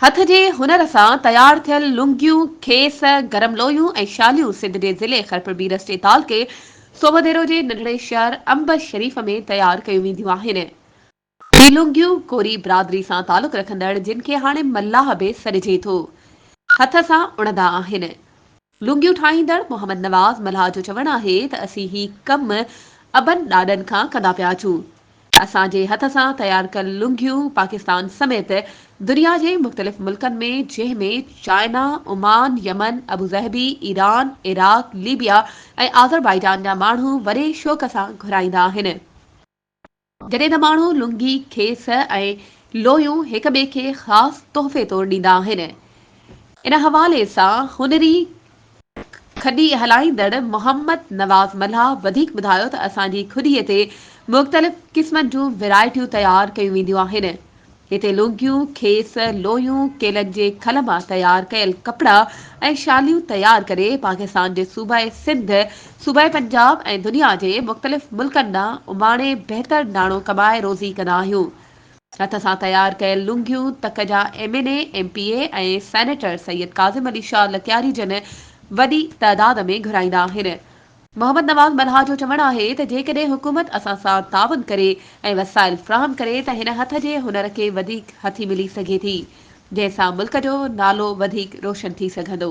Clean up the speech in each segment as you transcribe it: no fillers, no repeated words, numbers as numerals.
हथ जे हुनर सां तयार थियल लुंगियूं, खेस, गरम लोयूं ऐं शालियूं सिंध जे ज़िले खरपरबीर स्टेताल के सोमदेरो जे नंढड़े शहर अंब शरीफ़ में तयार कयूं वेंदियूं आहिनि। ही लुंगियूं कोरी बिरादरी सां तालुक रखंदड़ जिन खे हाणे मल्लाह बि सॾिजे थो, हथ सां उणंदा आहिनि। लुंगियूं ठाहींदड़ मोहम्मद नवाज़ मल्लाह जो चवणु आहे त असीं ही कमु अबनि ॾाॾनि खां कंदा पिया अचूं। असांजे हथ सां तयार कयल लुंगियूं पाकिस्तान समेत दुनिया जे मुख़्तलिफ़ मुल्कनि में जंहिंमें China, Oman, Yemen, Abu Dhabi, Iran, Iraq, Libya ऐं आज़रबाईजान जा माण्हू वॾे शौक़ सां घुराईंदा आहिनि। जॾहिं त माण्हू लुंगी, खेस ऐं लोयूं हिक ॿिए खे ख़ासि तोहफ़े तौरु ॾींदा आहिनि। इन हवाले सां हुनरी खॾी हलाईंदड़ मोहम्मद नवाज़ मल्लाह वधीक ॿुधायो त असांजी खुॾीअ ते मुख़्तलिफ़ क़िस्मनि जूं वैराइटियूं तयारु कयूं वेंदियूं आहिनि। हिते लुंगियूं, खेस, लोयूं, केलनि जे खल मां तयारु कयल कपिड़ा ऐं शालियूं तयारु करे पाकिस्तान जे सूबाए सिंध, सूबाए पंजाब ऐं दुनिया जे मुख़्तलिफ़ मुल्कनि ॾांहुं उमाणे बहितर नाणो कमाए रोज़ी कंदा आहियूं। हथ सां तयारु कयल लुंगियूं तक जा MNA, MPA ऐं सेनेटर सैयद काज़िम अली शाह लकियारी जन वॾी तइदाद में घुराईंदा आहिनि। मोहम्मद नवाज़ मल्लाह जो चवणु आहे त जेकॾहिं हुकूमत असां सां ताउन करे ऐं वसाइल फ़राहम करे त हिन हथ जे हुनर खे वधीक हथी मिली सघे थी, जंहिंसां मुल्क जो नालो वधीक रोशन थी सघंदो।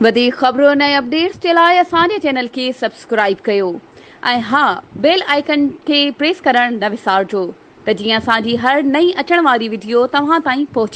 वधीक ख़बरुनि ऐं अपडेट्स जे लाइ असांजे चैनल खे सब्सक्राइब कयो ऐं हा, बेल आइकन खे प्रेस करणु न विसारिजो त जीअं असांजी हर नई अचण वारी वीडियो तव्हां ताईं पहुचे।